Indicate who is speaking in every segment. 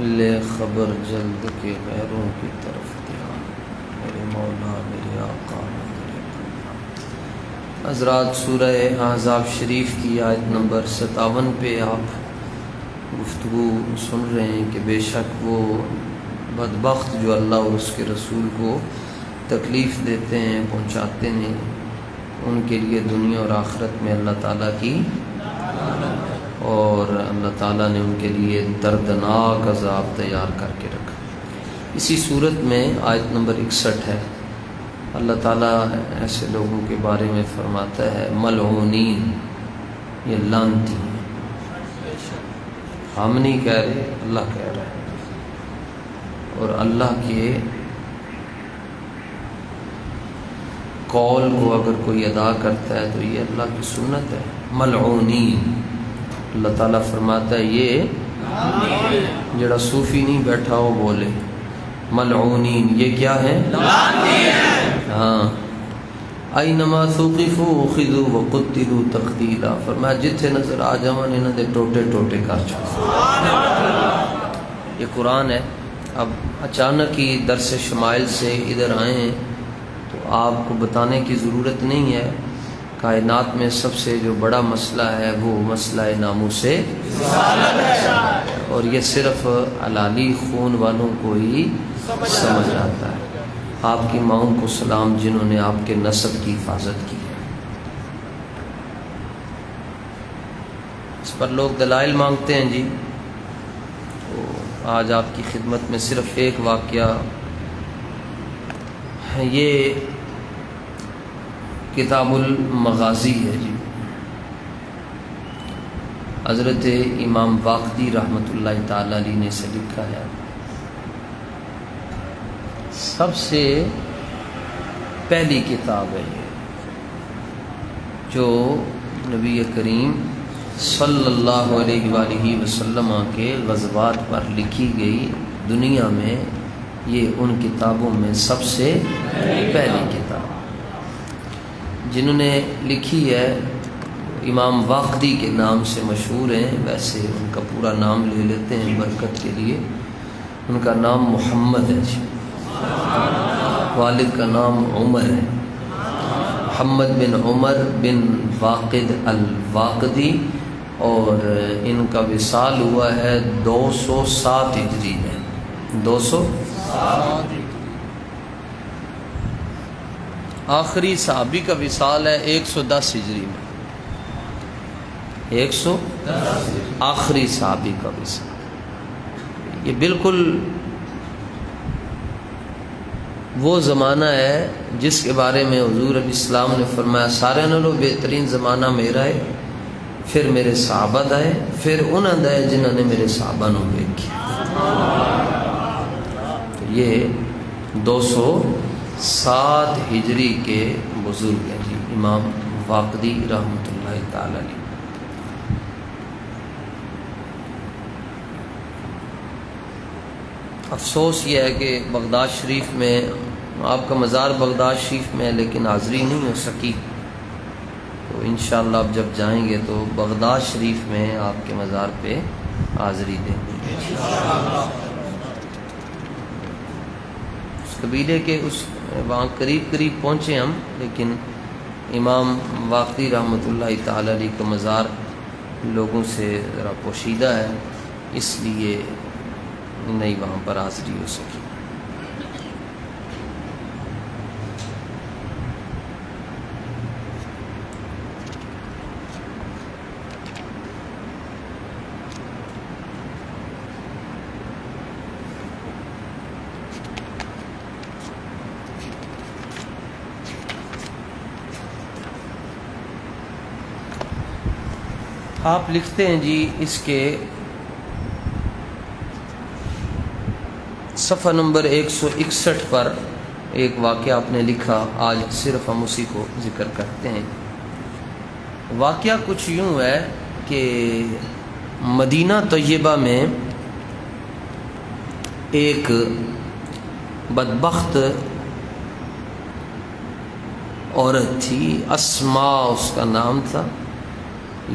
Speaker 1: لے خبر جلد کے غیروں کی طرف دھیان، میرے مولا میرے آقا میرے اللہ۔ حضرات، سورہ احزاب شریف کی آیت نمبر 57 پہ آپ گفتگو سن رہے ہیں کہ بے شک وہ بدبخت جو اللہ اور اس کے رسول کو تکلیف دیتے ہیں، پہنچاتے ہیں، ان کے لیے دنیا اور آخرت میں اللہ تعالیٰ کی، اور اللہ تعالیٰ نے ان کے لیے دردناک عذاب تیار کر کے رکھا۔ اسی صورت میں آیت نمبر 61 ہے، اللہ تعالیٰ ایسے لوگوں کے بارے میں فرماتا ہے ملعونین، یہ لعنتی ہیں۔ ہم نہیں کہہ رہے، اللہ کہہ رہا ہے، اور اللہ کے قول کو اگر کوئی ادا کرتا ہے تو یہ اللہ کی سنت ہے۔ ملعونین، اللہ تعالیٰ فرماتا ہے یہ جڑا صوفی نہیں بیٹھا ہو بولے ملعونین، یہ کیا ہے؟ ہاں، اینما ثقفوا اخذوا وقتلوا تقتیلا، فرمایا جتھے نظر آ جاون انہاں دے ٹوٹے ٹوٹے کر چھوڑ۔ یہ قرآن ہے۔ اب اچانک ہی درس شمائل سے ادھر آئے ہیں تو آپ کو بتانے کی ضرورت نہیں ہے، کائنات میں سب سے جو بڑا مسئلہ ہے وہ مسئلہ ناموس رسالت ہے، اور یہ صرف حلالی خون والوں کو ہی سمجھ آتا ہے۔ آپ کی ماؤں کو سلام جنہوں نے آپ کے نسب کی حفاظت کی ہے۔ اس پر لوگ دلائل مانگتے ہیں جی، تو آج آپ کی خدمت میں صرف ایک واقعہ، یہ کتاب المغازی ہے جی، حضرت امام واقدی رحمۃ اللہ تعالی علیہ نے اسے لکھا ہے۔ سب سے پہلی کتاب ہے یہ، جو نبی کریم صلی اللہ علیہ وآلہ وسلم کے غزوات پر لکھی گئی، دنیا میں یہ ان کتابوں میں سب سے پہلی کتاب۔ جنہوں نے لکھی ہے امام واقدی کے نام سے مشہور ہیں، ویسے ان کا پورا نام لے لیتے ہیں برکت کے لیے۔ ان کا نام محمد ہے جی، والد کا نام عمر ہے، محمد بن عمر بن واقد الواقدی، اور ان کا وصال ہوا ہے 207 ہجری میں، 207۔ آخری صحابی کا وصال ہے 110 ہجری میں، 110 آخری صحابی کا وصال۔ یہ بالکل وہ زمانہ ہے جس کے بارے میں حضور علیہ السلام نے فرمایا سارے نالوں بہترین زمانہ میرا ہے، پھر میرے صحابہ دا ہے، پھر انہاں دا ہے جنہاں نے میرے صحابہ نو ویکھی۔ یہ 207 ہجری کے بزرگ ہیں جی، امام واقدی رحمۃ اللہ تعالی علیہ۔ افسوس یہ ہے کہ بغداد شریف میں، آپ کا مزار بغداد شریف میں ہے لیکن حاضری نہیں ہو سکی، تو انشاءاللہ اب جب جائیں گے تو بغداد شریف میں آپ کے مزار پہ حاضری دیں گے۔ اس قبیلے کے وہاں قریب قریب پہنچے ہم، لیکن امام واقدی رحمۃ اللہ تعالی علیہ کا مزار لوگوں سے ذرا پوشیدہ ہے، اس لیے نہیں وہاں پر حاضری ہو سکی۔ آپ لکھتے ہیں جی اس کے صفحہ نمبر 161 پر ایک واقعہ آپ نے لکھا، آج صرف ہم اسی کو ذکر کرتے ہیں۔ واقعہ کچھ یوں ہے کہ مدینہ طیبہ میں ایک بدبخت عورت تھی، اسماء اس کا نام تھا،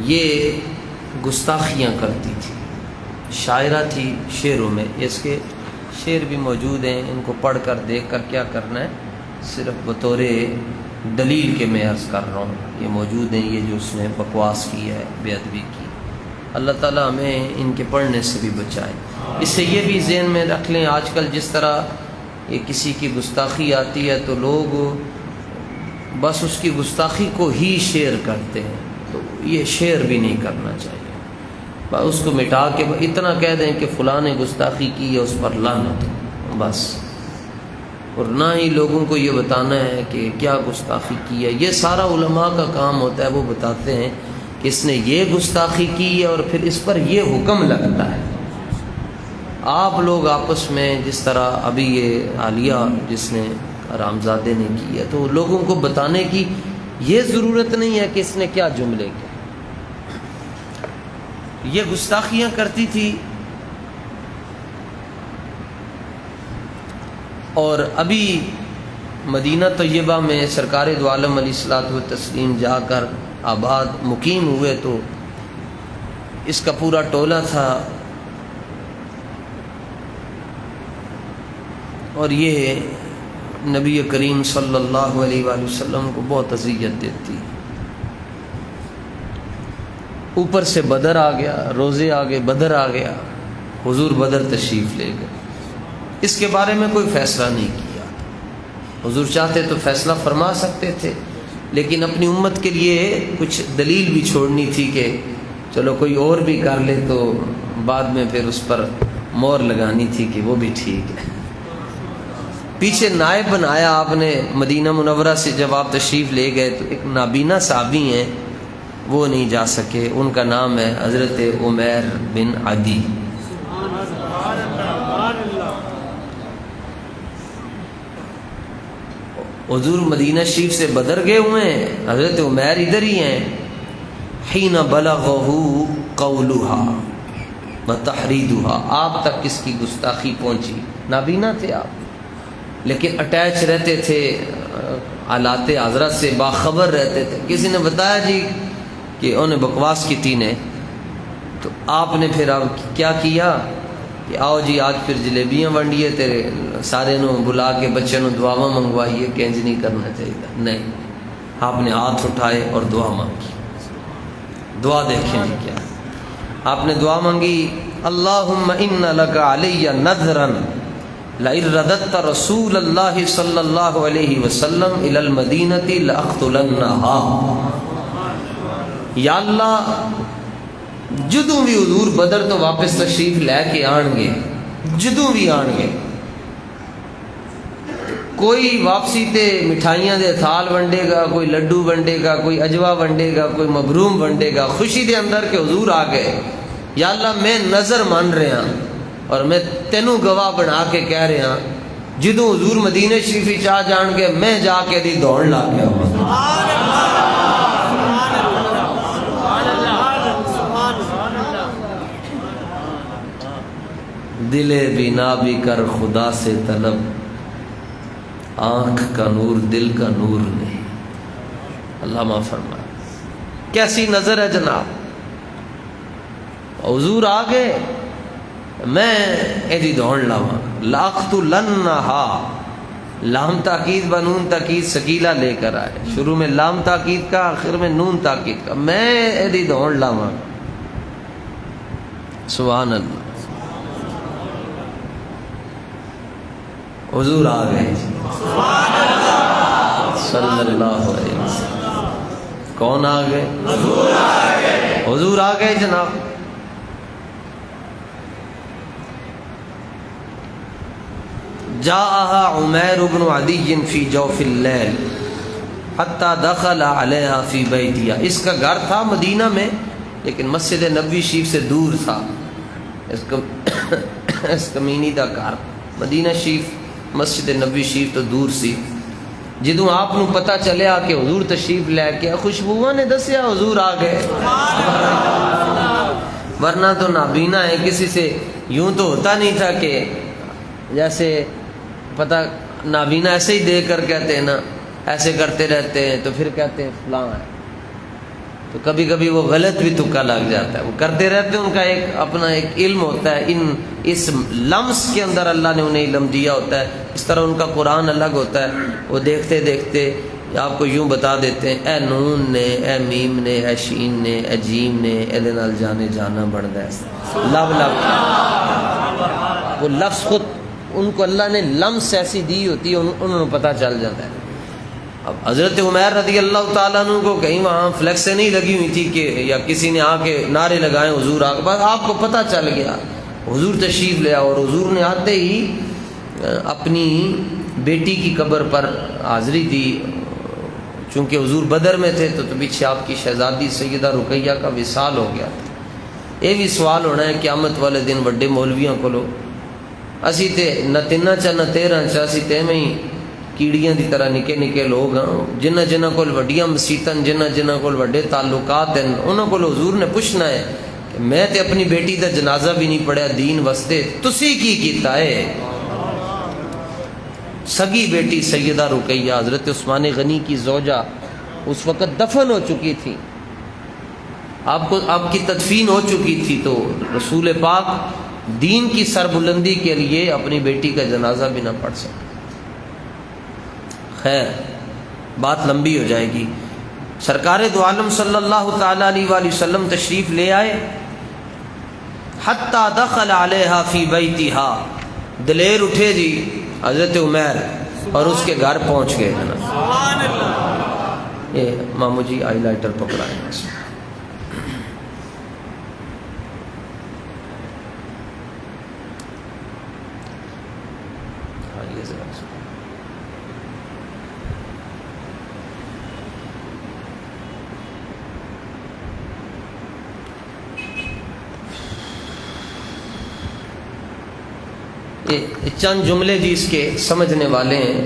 Speaker 1: یہ گستاخیاں کرتی تھی، شاعرہ تھی شعروں میں، اس کے شعر بھی موجود ہیں، ان کو پڑھ کر دیکھ کر کیا کرنا ہے، صرف بطور دلیل کے میں عرض کر رہا ہوں، یہ موجود ہیں، یہ جو اس نے بکواس کی ہے، بے ادبی کی۔ اللہ تعالیٰ ہمیں ان کے پڑھنے سے بھی بچائے۔ اس سے یہ بھی ذہن میں رکھ لیں، آج کل جس طرح یہ کسی کی گستاخی آتی ہے تو لوگ بس اس کی گستاخی کو ہی شیئر کرتے ہیں، تو یہ شیئر بھی نہیں کرنا چاہیے، بس اس کو مٹا کے اتنا کہہ دیں کہ فلاں نے گستاخی کی ہے، اس پر لعنت ہو، بس۔ اور نہ ہی لوگوں کو یہ بتانا ہے کہ کیا گستاخی کی ہے، یہ سارا علماء کا کام ہوتا ہے، وہ بتاتے ہیں کہ اس نے یہ گستاخی کی ہے اور پھر اس پر یہ حکم لگتا ہے۔ آپ لوگ آپس میں جس طرح ابھی یہ عالیہ جس نے رامزادے نے کی ہے، تو لوگوں کو بتانے کی یہ ضرورت نہیں ہے کہ اس نے کیا جملے کیا، یہ گستاخیاں کرتی تھی۔ اور ابھی مدینہ طیبہ میں سرکار دو عالم علیہ الصلوۃ والتسلیم جا کر آباد مقیم ہوئے، تو اس کا پورا ٹولہ تھا، اور یہ نبی کریم صلی اللہ علیہ وآلہ وسلم کو بہت اذیت دیتی۔ اوپر سے بدر آ گیا، روزے آ گئے، بدر آ گیا، حضور بدر تشریف لے گئے، اس کے بارے میں کوئی فیصلہ نہیں کیا۔ حضور چاہتے تو فیصلہ فرما سکتے تھے، لیکن اپنی امت کے لیے کچھ دلیل بھی چھوڑنی تھی کہ چلو کوئی اور بھی کر لے، تو بعد میں پھر اس پر مور لگانی تھی کہ وہ بھی ٹھیک ہے۔ پیچھے نائب بنایا آپ نے مدینہ منورہ سے، جب آپ تشریف لے گئے تو ایک نابینا صحابی ہیں، وہ نہیں جا سکے، ان کا نام ہے حضرت عمیر بن عدی۔ حضور مدینہ شریف سے بدر گئے ہوئے ہیں، حضرت عمیر ادھر ہی ہیں۔ حین بلغہ قولها وتحریدها، آپ تک کس کی گستاخی پہنچی، نابینا تھے آپ، لیکن اٹیچ رہتے تھے آلات حضرت سے، باخبر رہتے تھے۔ کسی نے بتایا جی کہ انہیں بکواس کی تھی نے، تو آپ نے پھر اب کیا کیا کہ آؤ جی آج پھر جلیبیاں ونڈیے، تیرے سارے نو بلا کے بچے نو دعاواں منگوائیے، کینج نہیں کرنا چاہیے، نہیں، آپ نے ہاتھ اٹھائے اور دعا مانگی۔ دعا دیکھیں جی کیا، آپ نے دعا مانگی، اللہم ان لک علی نذرا لئن رددت رسول اللہ صلی اللہ علیہ وسلم الی المدینۃ لاقتلنها، یا اللہ جدوں بھی حضور بدر تو واپس تشریف لے کے آن گے، جدوں بھی آن گے، کوئی واپسی تے مٹھائیاں دے تھال ونڈے گا، کوئی لڈو ونڈے گا، کوئی اجوا ونڈے گا، کوئی مبروم ونڈے گا، خوشی دے اندر کہ حضور آ گئے۔ یا اللہ میں نظر مان رہا اور میں تینوں گواہ بنا کے کہہ رہا، جدوں حضور مدینہ شریف چاہ جان کے میں جا کے دی دوڑ لا کے آؤں۔ دل بینا بھی کر خدا سے طلب، آنکھ کا نور دل کا نور نہیں۔ علامہ فرمایا کیسی نظر ہے جناب، حضور آ گئے، میں ایدی دوڑ لاواں، لاقتلنہا، لام تاکید و نون تاکید سکیلہ لے کر آئے، شروع میں لام تاکید کا، آخر میں نون تاکید کا، میں ایدی دوڑ لاواں۔ سبحان اللہ، حضور آ گئے صلی اللہ علیہ وسلم۔ کون آ گئے؟ حضور آ گئے جناب۔ جاءها عمیر بن عدی فی جوف اللیل حتی دخل علیہا فی بیتیا، اس کا گھر تھا مدینہ میں لیکن مسجد نبوی شریف سے دور تھا، اس کمینی دا گھر مدینہ شریف، مسجد نبوی شریف تو دور سی۔ جدوں آپ نو پتہ چلیا کہ حضور تشریف لے کے، خوشبوواں نے دسیا حضور آ گئے، ورنہ تو نابینا ہے، کسی سے یوں تو ہوتا نہیں تھا کہ جیسے پتہ نابینا ایسے ہی دے کر کہتے ہیں نا، ایسے کرتے رہتے ہیں تو پھر کہتے ہیں فلاں ہے، تو کبھی کبھی وہ غلط بھی تکا لگ جاتا ہے، وہ کرتے رہتے ہیں، ان کا ایک اپنا ایک علم ہوتا ہے، اس لمس کے اندر اللہ نے انہیں علم دیا ہوتا ہے، اس طرح ان کا قرآن الگ ہوتا ہے، وہ دیکھتے دیکھتے آپ کو یوں بتا دیتے ہیں اے نون نے، اے میم نے، اے شین نے، اے جیم نے، اے نال جانے جانا بڑھتا ہے لب لب، وہ لفظ خود ان کو اللہ نے لمس ایسی دی ہوتی ہے، انہوں نے پتہ چل جاتا ہے۔ اب حضرت عمیر رضی اللہ تعالیٰ عنہ کو کہیں وہاں فلیکسیں نہیں لگی ہوئی تھی کہ یا کسی نے آ کے نعرے لگائے حضور آ کے، بس آپ کو پتہ چل گیا حضور تشریف لے، اور حضور نے آتے ہی اپنی بیٹی کی قبر پر حاضری دی، چونکہ حضور بدر میں تھے تو پیچھے آپ کی شہزادی سیدہ رقیہ کا وصال ہو گیا تھا۔ یہ بھی سوال ہونا ہے قیامت والے دن وڈے مولویاں کولو، اسی تے نہ تینا چا نہ تیرہ چا، اسی تے میں ہی کیڑیاں دی طرح نکے نکے لوگ ہاں، جنہ جنہ کول وڈیاں مسیتاں، جنہ جنہ کول وڈے تعلقات ہیں، انہوں کو حضور نے پوچھنا ہے کہ میں تے اپنی بیٹی دا جنازہ بھی نہیں پڑھیا دین واسطے، تسی کی کیتا ہے؟ سگی بیٹی سیدہ رقیہ حضرت عثمان غنی کی زوجہ اس وقت دفن ہو چکی تھی، آپ کی تدفین ہو چکی تھی، تو رسول پاک دین کی سربلندی کے لیے اپنی بیٹی کا جنازہ بھی نہ پڑھ سکے۔ خیر بات لمبی ہو جائے گی۔ سرکار دو عالم صلی اللہ تعالی علیہ وآلہ وسلم تشریف لے آئے، حتی دخل علیہا فی بیتہا، دلیر اٹھے جی حضرت عمیر اور اس کے گھر پہنچ گئے۔ یہ مامو جی آئی لائٹر پکڑائیں۔ چند جملے جی اس کے سمجھنے والے ہیں۔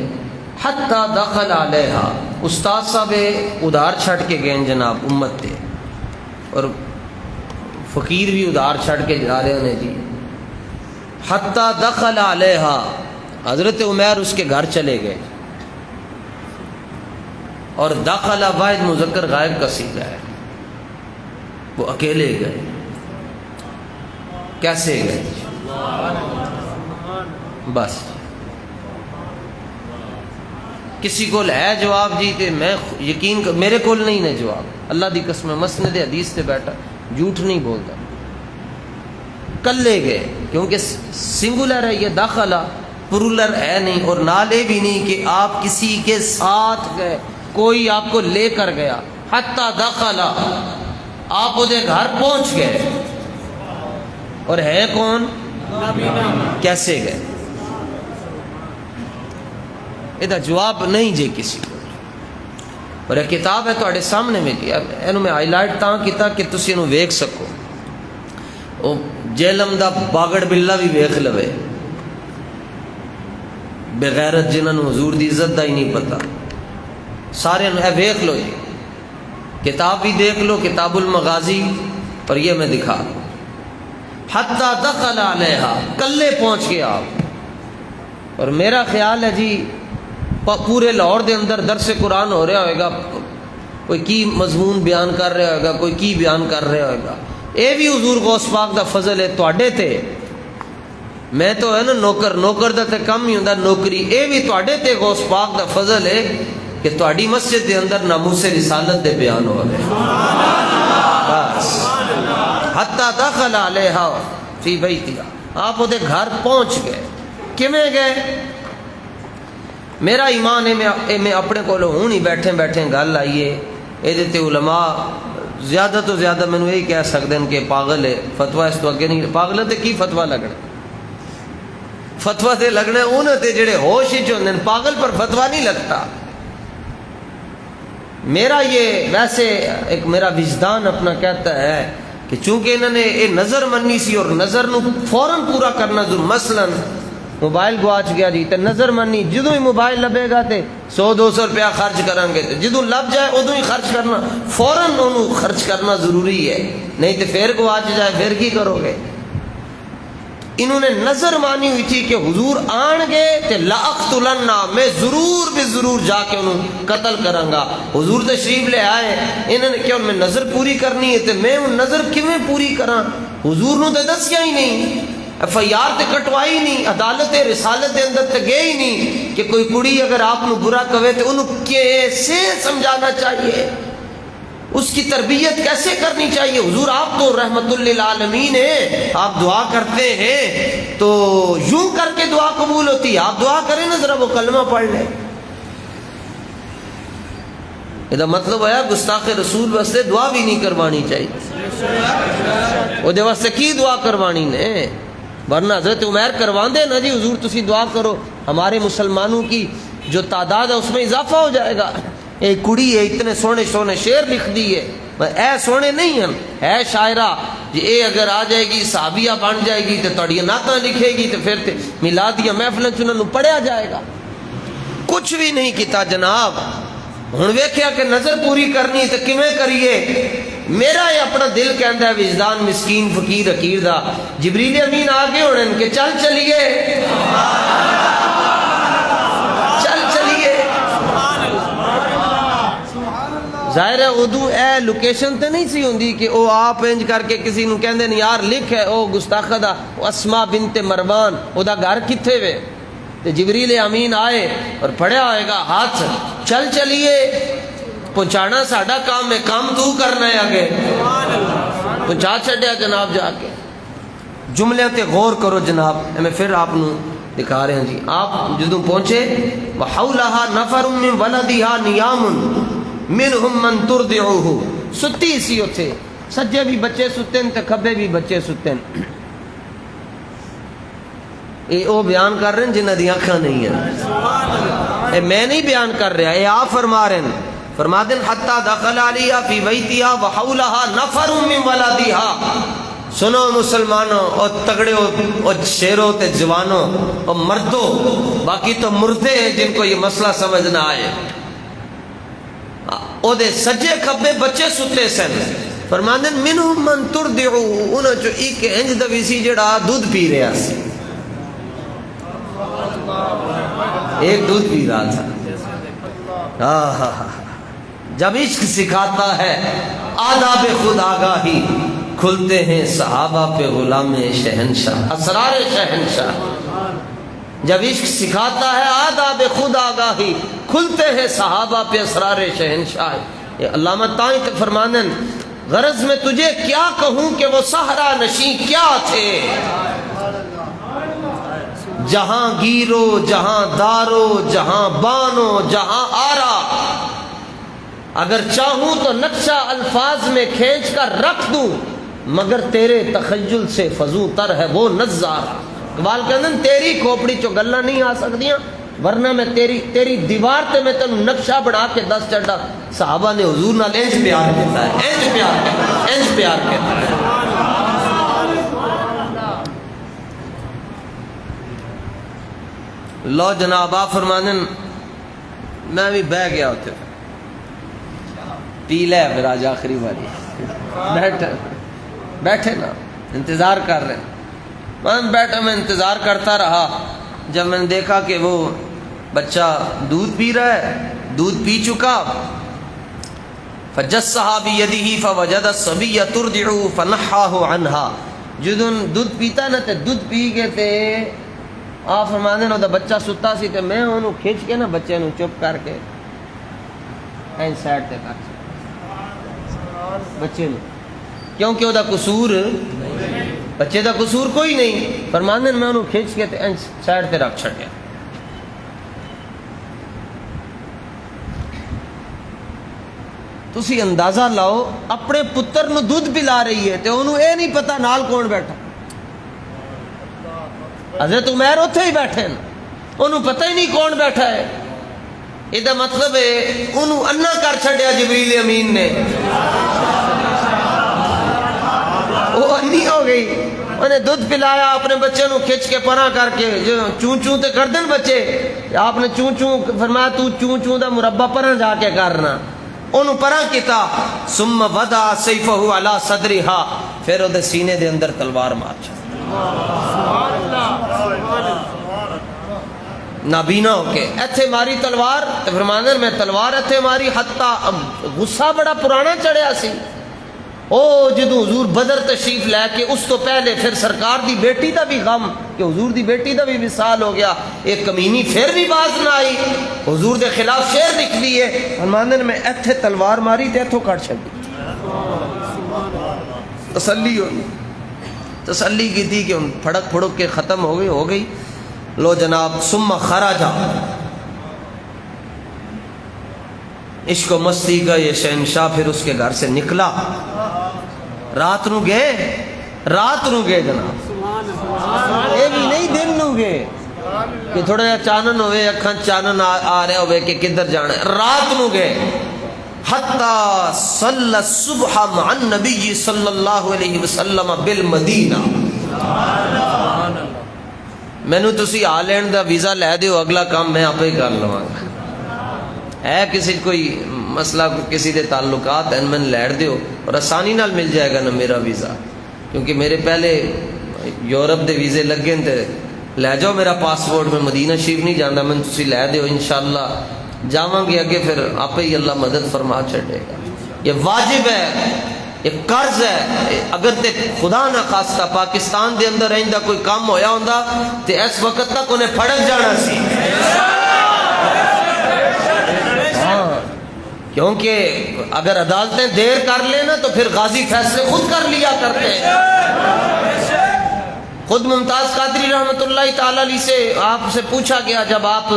Speaker 1: حتی دخل علیہا، استاد صاحب ادھار چھٹ کے گئے جناب امت تے، اور فقیر بھی ادھار چھٹ کے جا رہے ہیں جی۔ حتی دخل علیہا، حضرت عمیر اس کے گھر چلے گئے، اور دخل واحد مذکر غائب کا صیغہ ہے، وہ اکیلے گئے۔ کیسے گئے؟ بس کسی کو ہے جواب جی تے میں یقین میرے کول نہیں نے جواب، اللہ دی قسم مسند حدیث سے بیٹھا، جھوٹ نہیں بولتا۔ کلے گئے کیونکہ سنگولر ہے، یہ داخلہ پلورل ہے نہیں، اور نالے بھی نہیں کہ آپ کسی کے ساتھ گئے، کوئی آپ کو لے کر گیا۔ حتی داخلہ، آپ وہ گھر پہنچ گئے، اور ہے کون؟ کیسے گئے؟ یہ جواب نہیں جے کسی کو، اور یہ کتاب ہے تواڈے سامنے میں جی، اینو میں ہائی لائٹ تاں کیتا کہ تسی اینو ویکھ سکو۔ او جہلم دا باگڑ بلا بھی ویکھ لوے، بغیرت جنہاں نوں حضور دی عزت دا ہی نہیں پتہ، سارے اے ویکھ لو جی، کتاب بھی دیکھ لو، کتاب المغازی، اور یہ میں دکھا دوں۔ حتی دخل علیہا، کلے پہنچ گئے آپ، اور میرا خیال ہے جی پورے لاہور دے اندر درس قرآن ہو رہا ہوئے گا، کوئی کی مضمون بیان کر رہا ہوئے گا، کوئی کی بیان کر رہا ہوئے گا، اے بھی حضور غوث پاک دا فضل ہے تواڈے تے، میں تو ہے نا نوکر دا تے کم ہی ہوندا نوکری، اے بھی تواڈے تے غوث پاک دا فضل ہے کہ تواڈی مسجد دے اندر ناموس رسالت دے بیان ہو رہے۔ بس حتی دخل علیہا فی بیتہا، آپ وہ گھر پہنچ گئے۔ کیویں گئے؟ میرا ایمان ہے میں اپنے کولوں ہوں نہیں بیٹھے بیٹھے گل آئیے، یہ تے علماء زیادہ تو زیادہ مینوں یہی کہہ سکتے ہیں کہ پاگل ہے، فتویٰ اس تو اگے نہیں، پاگل تے کی فتویٰ لگنا، فتویٰ تے لگنا انہوں تے جڑے ہوش ہی ہوندے ہیں، پاگل پر فتویٰ نہیں لگتا۔ میرا یہ ویسے ایک میرا وجدان اپنا کہتا ہے کہ چونکہ انہوں نے یہ نظر مننی سی، اور نظر نو فوراً پورا کرنا ضرور، مثلاً موبائل گواچ گیا جی تے نظر مننی، جدوں ہی موبائل لبے گا تے 100-200 روپیہ خرچ کریں گے، تے جدوں لب جائے ادوں ہی خرچ کرنا، فوراً انہوں خرچ کرنا ضروری ہے، نہیں تے پھر گواچ جائے پھر کی کرو گے؟ انہوں نے نظر مانی ہوئی تھی کہ حضور آن گے تے لأقتلنہ، میں ضرور بھی ضرور جا کے انہوں قتل کروں گا۔ حضور تشریف لے آئے، انہوں نے کیا ان میں نظر پوری کرنی ہے تے میں ان نظر کیویں پوری کراں؟ حضور نے تے دسیا ہی نہیں، FIR تے کٹوائی نہیں، عدالت رسالت دے اندر تے گئے ہی نہیں کہ کوئی کڑی اگر آپ نو برا کہے تو انہوں کیسے سمجھانا چاہیے، اس کی تربیت کیسے کرنی چاہیے۔ حضور آپ تو رحمت للعالمین ہیں، آپ دعا کرتے ہیں تو یوں کر کے دعا قبول ہوتی ہے، آپ دعا کریں نا ذرا وہ کلمہ پڑھ لیں۔ یہ مطلب ہے گستاخ رسول واسطے دعا بھی نہیں کروانی چاہیے، وہ دے واسطے کی دعا کروانی نے؟ ورنہ حضرت عمر کرواندے نا جی حضور تسی دعا کرو، ہمارے مسلمانوں کی جو تعداد ہے اس میں اضافہ ہو جائے گا۔ ایک کڑی ہے اتنے سونے سونے شعر لکھ دیے، اے سونے نہیں ہیں، ہے شاعرہ جی، اے اگر آ جائے گی صحابیہ بن جائے گی تو تڑی نعتاں لکھے گی تو پھر میلادیہ محفلیں چنن پڑھیا جائے گا۔ کچھ بھی نہیں کیتا جناب، ہن ویکھیا کہ نظر پوری کرنی تو کیویں کریے؟ میرا یہ اپنا دل کہندا ہے وجدان مسکین فقیر حقیر دا، جبریل امین آگے ہونے کہ چل چلیے، چل چلیے۔ ظاہر ہے ادو اے لوکیشن تے نہیں سی ہوندی کہ او آپ انج کر کے کسی نو کہندے نے یار لکھ ہے او گستاخا دا اسما بنت مروان او دا گھر کتھے وے، تے جبریل امین آئے اور پڑھیا ہوئے گا ہاتھ، چل چلیے، پہنچانا ساڈا کام ہے، کام تو کرنا ہے، آگے پہنچا چھڈیا جناب جا کے۔ جملے تے غور کرو جناب، میں پھر آپ نو دکھا رہے ہیں جی۔ آپ جدوں پہنچے وَحَوْلَهَا نَفَرٌ مِّن وَلَدِهَا نِيَامٌ منہم من ترضعہ، ستی سی اتھے، سجے بھی بچے ستن تے کھبے بھی بچے ستن۔ اے او بیان کر رہے ہیں جنہ دی آنکھاں نہیں ہیں، اے میں نہیں بیان کر رہا، اے آپ فرما رہے ہیں۔ فرما دیں حتی دخل علیہ فی بیتہا وحولہا نفر من ولدہا۔ سنو مسلمانوں اور تگڑے اور شیروں تے جوانوں اور مردوں، باقی تو مردے ہیں جن کو یہ مسئلہ سمجھ نہ آئے، او دے سجے کھبے بچے ستے سن۔ فرماندے منہم من ترضعو، انہاں چو ایک انج دا وی سی جڑا دودھ پی رہا سی، ایک دودھ پی رہا تھا۔ جب عشق سکھاتا ہے آداب خود آگاہی، کھلتے ہیں صحابہ پہ غلام شہنشاہ، اسرار شہنشاہ۔ جب عشق سکھاتا ہے آداب خود آگاہی، کھلتے ہیں صحابہ پہ اسرار شہنشاہ۔ یہ علامہ تائیں فرمانن غرض میں تجھے کیا کہوں کہ وہ صحرا نشیں کیا تھے، جہاں گیرو جہاں دارو جہاں بانو جہاں آرا، اگر چاہوں تو نقشہ الفاظ میں کھینچ کر رکھ دوں، مگر تیرے تخیل سے فضو تر ہے وہ نظارہ۔ اقبال کہتے ہیں تیری کھوپڑی چو گلہ نہیں آ سکتیاں، ورنہ میں تیری دیوار تے میں تینوں نقشہ بڑھا کے دس چڑھا۔ صحابہ نے حضور نال انج پیار کیتا ہے، انج پیار کیتا ہے، انج پیار کیتا ہے۔ لو جناب آپ فرمانن میں بھی بہ گیا ہوتے پی لے پھر آج آخری باری، بیٹھے نا انتظار کر رہے ہیں۔ میں بیٹھا، میں انتظار کرتا رہا، جب میں نے دیکھا کہ وہ بچہ دودھ پی رہا ہے، دودھ پی چکا، فجسّہا بیدہ فوجد الصبی ترضع فنحاہ عنہا، جدن دودھ پیتا نا تے دودھ پی گئے تے آپ فرماندے نا بچہ ستا سی تے میں انہوں کھچ کے نا بچے نو چپ کر کے این سائڈ تے کر بچے نو، کیونکہ وہ دا قصور بچے دا قصور کوئی نہیں۔ فرماندے میں انہوں کھچ کے تے این سائڈ تے رکھ چھڑیا۔ تسی اندازہ لاؤ اپنے پتر نو دودھ پلا رہی ہے تے انہوں اے نہیں پتا نال کون بیٹھا، حضرت عمر اتھے ہی بیٹھے ہیں، انہوں پتہ ہی نہیں کون بیٹھا ہے۔ یہ مطلب ہے انہوں انا کر چھڑیا جبریل امین نے، وہ انی ہو گئی، انہیں دودھ پلایا اپنے بچے نو کھچ کے پرا کر کے، جو چون چون تے کر دن بچے، آپ نے چون چون فرمایا تو چون چون دا مربع پرا جا کے کرنا، انہوں پرا کیتا، ثم وضع سیفہ علی صدرہا، پھر وہ دے سینے دے اندر تلوار مار چھا۔ نابینا ہو کے ایتھے ماری تلوار تے فرماندے میں تلوار ایتھے ماری حتی غصہ بڑا پرانا چڑھیا سی او جدو حضور بدر تشریف لے کے اس تو پہلے پھر سرکار دی بیٹی دا بھی غم کہ حضور دی بیٹی دا بھی وصال ہو گیا ایک کمینی پھر بھی باز نہ آئی حضور دے خلاف شیر لکھ دیے فرماندے میں ایتھے تلوار ماری تے ایتھوں کٹ چھڈی تسلی ہوئی تسلی کی تھی کہ ان پھڑک پھڑک کے ختم ہو گئی لو جناب ثم خراجا عشق و مستی کا یہ شہنشاہ پھر اس کے گھر سے نکلا رات نو گئے جناب یہ بھی نہیں دن نو گئے کہ تھوڑا جا چانن ہوئے اکھاں چانن آ رہا ہوئے کہ کدھر جانا ہے رات نو گئے حتی صلی الصبح مع النبی صلی اللہ علیہ وسلم بالمدینہ میں نو تسی آلینڈ دا ویزا لے دیو اگلا کام میں آپ ہی کر لوں ہے کسی کوئی مسئلہ کسی دے تعلقات ہیں میں لیٹ دیو اور آسانی نال مل جائے گا نا میرا ویزا کیونکہ میرے پہلے یورپ دے ویزے لگے تے لے جاؤ میرا پاسپورٹ میں مدینہ شریف نہیں جانا میں تسی لے دیو انشاءاللہ جاواں گے اگے پھر آپ ہی اللہ مدد فرما چھڑے گا یہ واجب ہے یہ قرض ہے اگر تے خدا نہ خواستہ پاکستان دے اندر رہندا کوئی کام ہویا ہوندا تے اس وقت تک انہیں پھڑک جانا سی کیونکہ اگر عدالتیں دیر کر لینا تو پھر غازی فیصلے خود کر لیا کرتے ہیں خود ممتاز قادری رحمت اللہ تعالی علیہ سے آپ سے پوچھا گیا جب آپ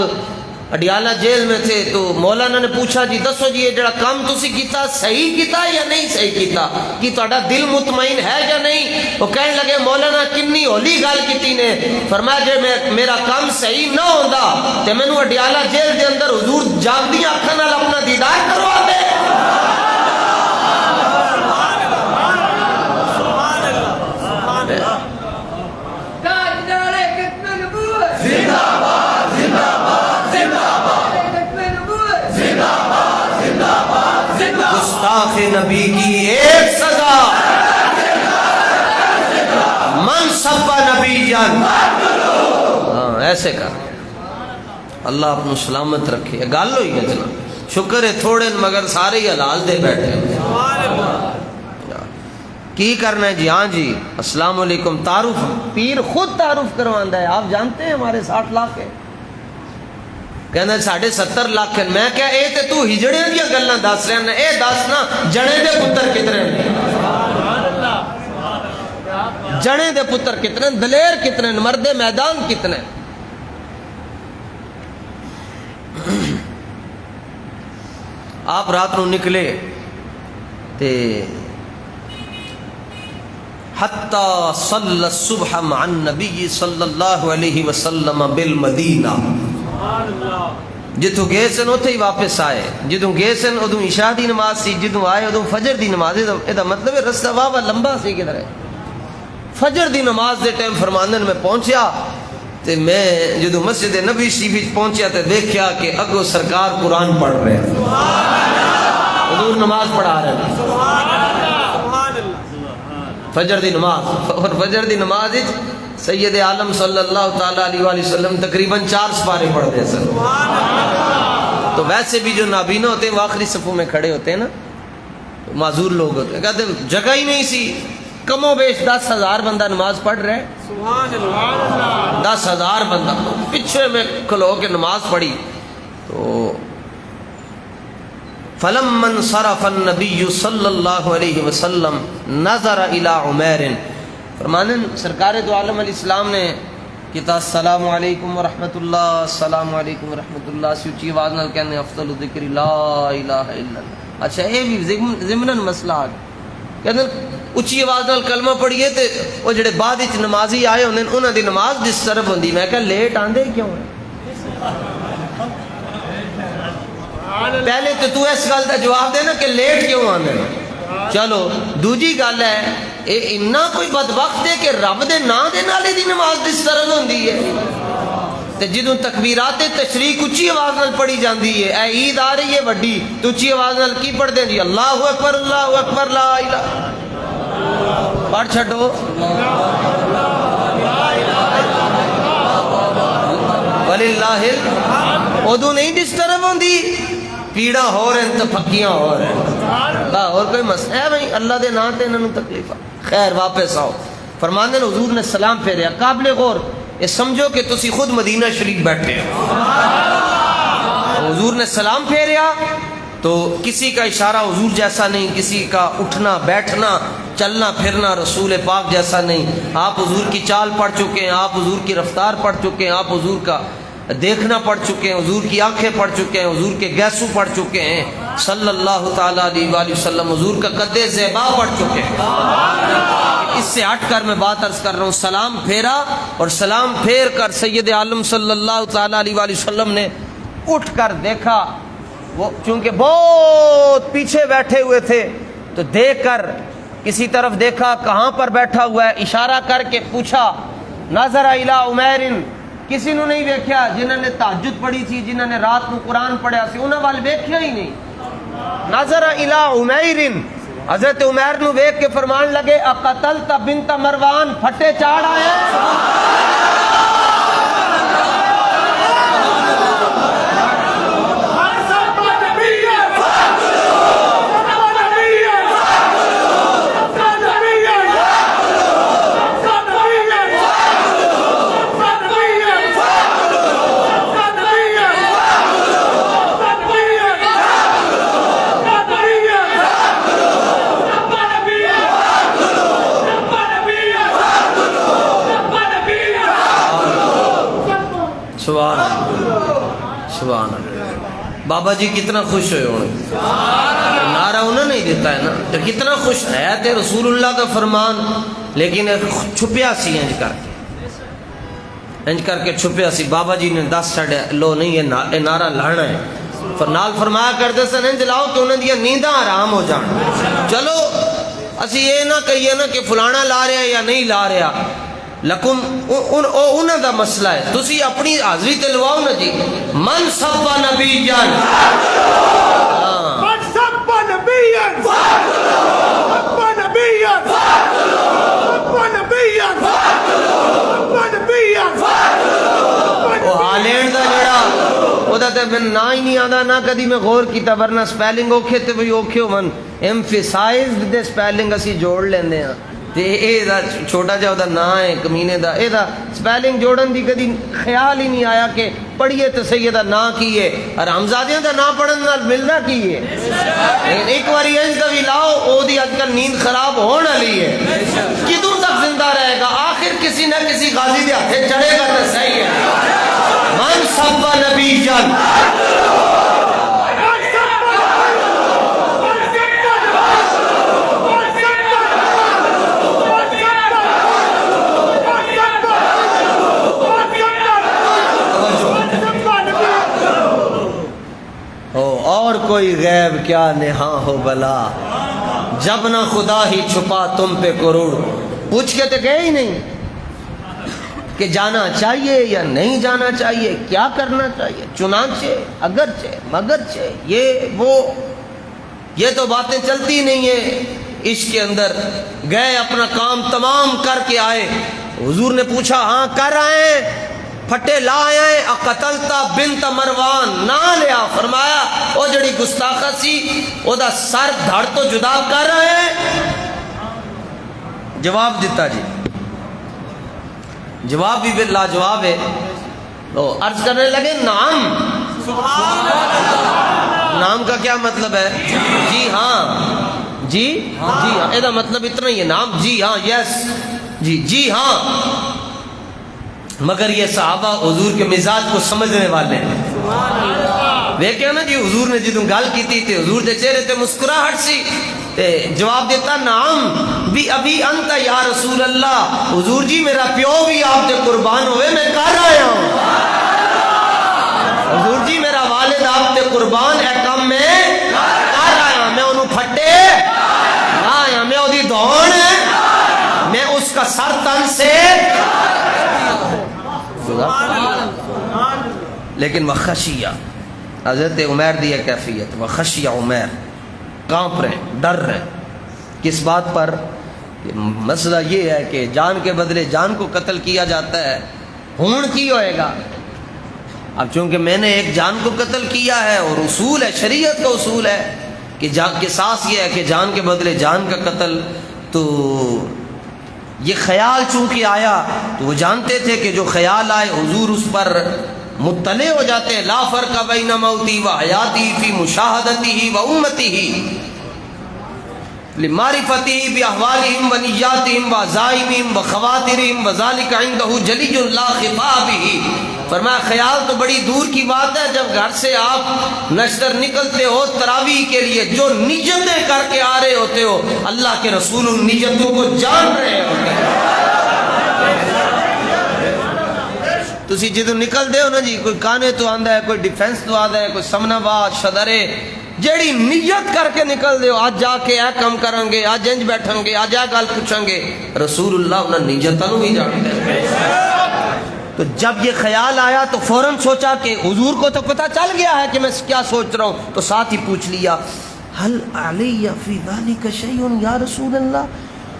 Speaker 1: اڈیالہ جیل میں تھے تو مولانا نے پوچھا جی دسو جی یہ جڑا کام تسی کیتا صحیح کیتا یا نہیں صحیح کیتا کہ تہاڈا دل مطمئن ہے یا نہیں وہ کہنے لگے مولانا کنی ہولی گل کیتی نے فرمایا جے میرا کام صحیح نہ ہوندا تے مینوں اڈیالہ جیل دے اندر حضور جاگدیاں اکھاں نال اپنا دیدار کروا دے گستاخ نبی کی ایک سزا من سب نبی جان ہاں ایسے کر اللہ اپنو سلامت رکھے گل ہوئی ہے جناب شکر ہے تھوڑے مگر سارے ہی حلال دے بیٹھے کی کرنا ہے جی ہاں جی السلام علیکم تعارف پیر خود تعارف کرواندہ ہے آپ جانتے ہیں ہمارے 60 لاکھ ہے کہنا 70.5 لاکھ ہے میں کیا اے تے تو ہجڑے دیا گلنا دس رہے ہیں اے دس نا جنے دے پتر کتنے جنے دے پتر کتنے دلیر کتنے مرد میدان کتنے آپ رات نو نکلے تے حتی صلی الصبح مع النبی صلی اللہ علیہ وسلم بالمدینہ جتوں گئے سن اتھے ہی واپس آئے جدوں گئے سن ادوں عشاء دی نماز سی جدوں آئے ادوں فجر دی نماز دا مطلب ہے رستہ واہ لمبا سی کدھر ہے فجر دی نماز دے ٹائم فرماندن میں پہنچیا تے میں جدوں مسجد نبی شریف پہنچیا تے دیکھیا کہ اگو سرکار قرآن پڑھ رہے ہیں حضور نماز پڑھا رہے ہیں فجر دی نماز اور فجر دی نماز سید عالم صلی اللہ تعالیٰ علیہ وآلہ وسلم تقریباً 4 سپارے پڑھتے ہیں سر تو ویسے بھی جو نابینا ہوتے ہیں وہ آخری صفوں میں کھڑے ہوتے ہیں نا معذور لوگ ہوتے ہیں کہتے ہیں جگہ ہی نہیں سی کم و بیش 10,000 بندہ نماز پڑھ رہے 10,000 بندہ پچھے میں کھلو کے نماز پڑھی تو فَلَمَّا انصَرَفَ النَّبِيُّ صلی اللہ علیہ وسلم نظر الى عمیر فرمانے سرکار دو عالم علیہ السلام نے کہتا السلام علیکم ورحمت اللہ السلام علیکم ورحمت اللہ سی اچھی آواز نال کہنے افضل ذکر لا الہ الا اللہ اچھا یہ بھی ضمناً مسئلہ آ گیا کہتے اچھی آواز نال کلمہ پڑھیے تے وہ جڑے بعد وچ نمازی آئے انہاں دی نماز ڈسٹرب ہوندی میں کہا لیٹ آندے کیوں ہیں پہلے تو اس گل دا جواب دے نا کہ لیٹ کیوں آندے چلو دوجی گل ہے اے اتنا کوئی بدبخت ہے کہ رب دے نا دے نالے دی نماز ڈسٹرب ہوندی ہے تے جدوں تکبیرات تشریق اچھی آواز نال پڑھی جاندی ہے اے عید آ رہی ہے وڈی تو اچھی آواز نال کی پڑھ دیں جی اللہ اکبر لا الہ پڑھ چھڈو وللہ ادو نہیں ڈسٹرب ہوندی پیڑا ہو رہے ہیں تو پھکیاں ہو رہے ہیں اور کوئی مسئلہ ہے بھائی اللہ دے نام تے انہوں تکلیف خیر واپس آؤ فرماندے حضور نے سلام پھیریا قابل غور یہ سمجھو کہ تسی خود مدینہ شریف بیٹھے ہو حضور نے سلام پھیریا تو کسی کا اشارہ حضور جیسا نہیں کسی کا اٹھنا بیٹھنا چلنا پھرنا رسول پاک جیسا نہیں آپ حضور کی چال پڑھ چکے ہیں آپ حضور کی رفتار پڑھ چکے ہیں آپ حضور کا دیکھنا پڑھ چکے ہیں حضور کی آنکھیں پڑھ چکے ہیں حضور کے گیسو پڑھ چکے ہیں صلی اللہ تعالیٰ علیہ وآلہ وسلم حضور کا قد زیبا پڑھ چکے ہیں اس سے ہٹ کر میں بات عرض کر رہا ہوں سلام پھیرا اور سلام پھیر کر سید عالم صلی اللہ تعالیٰ علیہ وآلہ وسلم نے اٹھ کر دیکھا وہ چونکہ بہت پیچھے بیٹھے ہوئے تھے تو دیکھ کر کسی طرف دیکھا کہاں پر بیٹھا ہوا ہے اشارہ کر کے پوچھا نظر الی عمیر کسی نے نہیں دیکھا جنہوں نے تہجد پڑھی تھی جنہوں نے رات کو قرآن پڑھا سی انہوں وال دیکھا ہی نہیں نظر الی عمیر حضرت عمیر نو دیکھ کے فرمان لگے اقتلت بنت مروان پھٹے چاڑ آئے سبحان اللہ سبحان اللہ بابا جی کتنا خوش ہوئے ہونے نعرہ انہوں نے دیتا ہے نا تو کتنا خوش ہے تے رسول اللہ کا فرمان لیکن چھپیا سی انج کر کے چھپیا سی بابا جی نے 10 ساڑھے لو نہیں یہ نعرہ لانا ہے نال فرمایا کرتے سن انج لاؤ کہ انہوں دیا نینداں آرام ہو جان چلو اسی یہ نہ کہیے نا کہ فلانا لا رہا ہے یا نہیں لا رہا لکم انہوں دا مسئلہ ہے تسی اپنی حاضری تلواؤ نا جی من سب نبی جان من سب نبی جان سب نبی جان سب نبی جان سب نبی جان وہ ہالینڈ دا جڑا وہ دا تے میں نہ ہی نہیں آدھا نہ کدی میں غور کیتا ورنہ سپیلنگ اوکھے تے بھی اوکھے ہو من ایمفیسائزڈ دے سپیلنگ اسی جوڑ لیندے ہیں اے دا چھوٹا جا دا نا ہے کمینے دا اے دا سپیلنگ جوڑن دی کدی خیال ہی نہیں آیا کہ پڑھئے تو سیدہ نا کیے اور حمزادیاں دا نا پڑھن نال ملنا کیے لیکن ایک باری انج دا بھی لاؤ او دی آج کل نیند خراب ہونا لی ہے کدوں تک زندہ رہے گا آخر کسی نہ کسی غازی دے ہاتھے چڑھے گا تو صحیح ہے من سب نبی جان اور کوئی غیب کیا نہاں ہو بلا جب نہ خدا ہی چھپا تم پہ کروڑ پوچھ کے تو گئے ہی نہیں کہ جانا چاہیے یا نہیں جانا چاہیے کیا کرنا چاہیے چنانچہ اگرچہ مگرچہ یہ وہ یہ تو باتیں چلتی نہیں ہیں عشق کے اندر گئے اپنا کام تمام کر کے آئے حضور نے پوچھا ہاں کر آئے پھٹے لا آئے اقتلتا بنت مروان نہ لیا فرمایا او جڑی گستاخہ سی او دا سر دھڑ تو جدا کر آئے جواب دیتا جی جواب بھی لا جواب ہے تو عرض کرنے لگے نام نام کا کیا مطلب ہے جی ہاں جی ہاں اے دا مطلب اتنا ہی ہے نام جی ہاں یس جی ہاں مگر یہ صحابہ حضور کے مزاج کو سمجھنے والے ہیں دیکھیں نا جی حضور نے جدوں گل کی تھی حضور دے چہرے تے مسکراہٹ سی تے جواب دیتا نام بھی ابھی انت یا رسول اللہ حضور جی میرا پیو بھی آپ دے قربان ہوئے میں کر آیا ہوں حضور جی میرا والد آپ دے قربان ہے کم میں کر آیا میں انہوں پھٹے نہ آیا میں وہ دی دھون میں اس کا سر تن سے لیکن وخشیہ حضرت عمیر دی کیفیت وخشیہ عمیر کانپ رہے ڈر رہے کس بات پر مسئلہ یہ ہے کہ جان کے بدلے جان کو قتل کیا جاتا ہے ہون کی ہوئے گا اب چونکہ میں نے ایک جان کو قتل کیا ہے اور اصول ہے، شریعت کا اصول ہے کہ قصاص یہ ہے کہ جان کے بدلے جان کا قتل، تو یہ خیال چونکہ آیا تو وہ جانتے تھے کہ جو خیال آئے حضور اس پر مطلع ہو جاتے ہیں. لا فرق بین موتی و حیاتی فی مشاہدتی و امتی لمعرفتی باحوالہم و نیاتہم و عزائمہم و خواترہم و ذالک عندہ جلی لا خفا بہ. فرمایا خیال تو بڑی دور کی بات ہے، جب گھر سے آپ نشتر نکلتے ہو تراویح کے لیے، جو نیتیں کر کے آ رہے ہوتے ہو اللہ کے رسول ان نیتوں کو جان رہے ہوتے ہیں. تسی جدو نکل دے ہو نا جی، کوئی کانے تو آندا ہے، کوئی ڈیفینس تو آندا ہے، کوئی سمنا باد شدرے، جیڑی نیت کر کے نکل دے ہو آج جا کے اے کم کریں گے، آج انج بیٹھیں گے، آج اے گل پوچھیں گے، رسول اللہ انہاں نیتاں نوں ہی جانتے ہیں. تو جب یہ خیال آیا تو فوراً سوچا کہ حضور کو تو پتہ چل گیا ہے کہ میں کیا سوچ رہا ہوں، تو ساتھ ہی پوچھ لیا حل علی فی ذلک شیء یا رسول اللہ،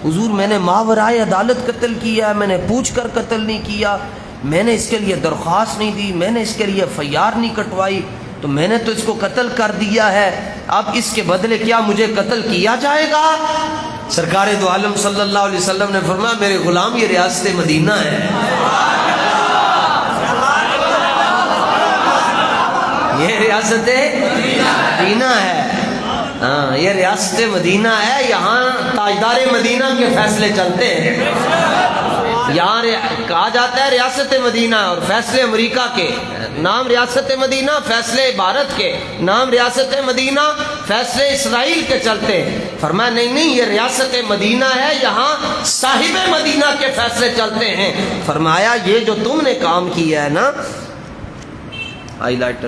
Speaker 1: حضور میں نے ماورائے عدالت قتل کیا ہے، میں نے پوچھ کر قتل نہیں کیا، میں نے اس کے لیے درخواست نہیں دی، میں نے اس کے لیے FIR نہیں کٹوائی، تو میں نے تو اس کو قتل کر دیا ہے، اب اس کے بدلے کیا مجھے قتل کیا جائے گا؟ سرکار دو عالم صلی اللہ علیہ وسلم نے فرمایا میرے غلام یہ ریاست مدینہ ہے، یہ ریاست مدینہ ہے، ہاں یہ ریاست مدینہ ہے، یہاں تاجدار مدینہ کے فیصلے چلتے ہیں. یہاں کہا جاتا ہے ریاست مدینہ، اور فیصلے امریکہ کے نام ریاست مدینہ، فیصلے بھارت کے نام ریاست مدینہ، فیصلے اسرائیل کے چلتے ہیں. فرمایا نہیں یہ ریاست مدینہ ہے، یہاں صاحب مدینہ کے فیصلے چلتے ہیں. فرمایا یہ جو تم نے کام کیا ہے نا، ہائی لائٹر